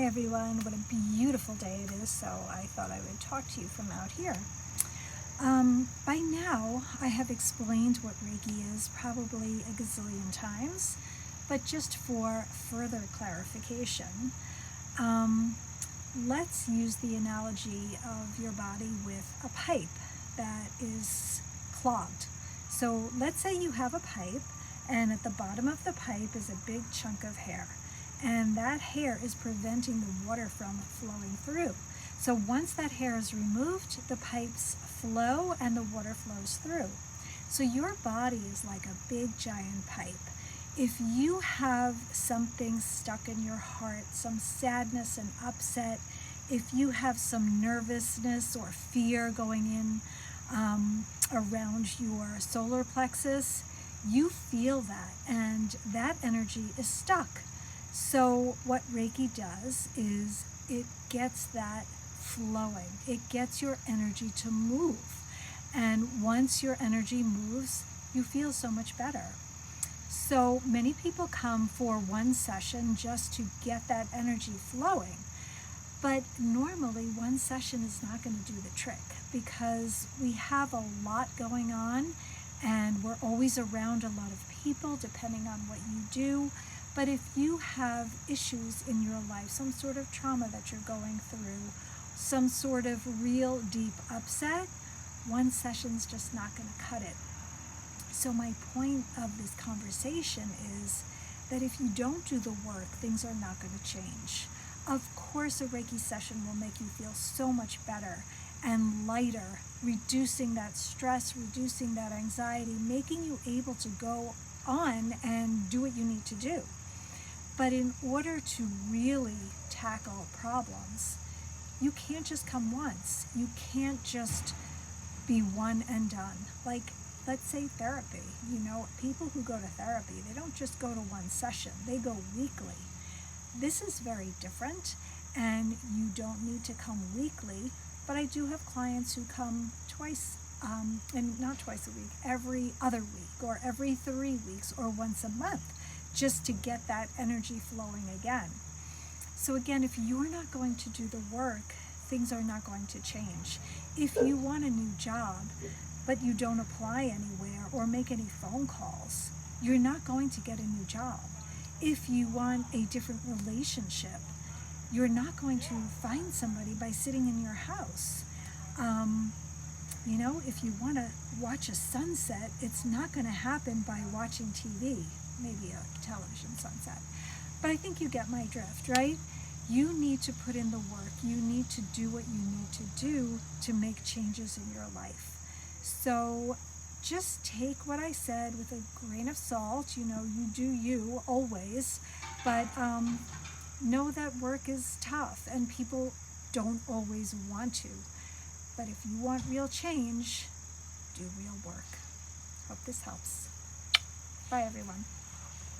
Hey everyone, what a beautiful day it is, so I thought I would talk to you from out here. By now, I have explained what Reiki is probably a gazillion times, but just for further clarification, let's use the analogy of your body with a pipe that is clogged. So let's say you have a pipe, and at the bottom of the pipe is a big chunk of hair. And that hair is preventing the water from flowing through. So once that hair is removed, the pipes flow and the water flows through. So your body is like a big giant pipe. If you have something stuck in your heart, some sadness and upset, if you have some nervousness or fear going in around your solar plexus, you feel that, and that energy is stuck. So what Reiki does is it gets that flowing. It gets your energy to move. And once your energy moves, you feel so much better. So many people come for one session just to get that energy flowing. But normally one session is not going to do the trick because we have a lot going on and we're always around a lot of people depending on what you do. But if you have issues in your life, some sort of trauma that you're going through, some sort of real deep upset, one session's just not going to cut it. So my point of this conversation is that if you don't do the work, things are not going to change. Of course, a Reiki session will make you feel so much better and lighter, reducing that stress, reducing that anxiety, making you able to go on and do what you need to do. But in order to really tackle problems, you can't just come once. You can't just be one and done. Like, let's say therapy. You know, people who go to therapy, they don't just go to one session. They go weekly. This is very different, and you don't need to come weekly. But I do have clients who come twice, and not twice a week, every other week, or every 3 weeks, or once a month, just to get that energy flowing again. So again, if you're not going to do the work, things are not going to change. If you want a new job, but you don't apply anywhere or make any phone calls, you're not going to get a new job. If you want a different relationship, you're not going to find somebody by sitting in your house. You know, if you want to watch a sunset, it's not going to happen by watching TV, maybe a television sunset. But I think you get my drift, right? You need to put in the work. You need to do what you need to do to make changes in your life. So just take what I said with a grain of salt. You know, you do you always, but know that work is tough and people don't always want to. But if you want real change, do real work. Hope this helps. Bye, everyone.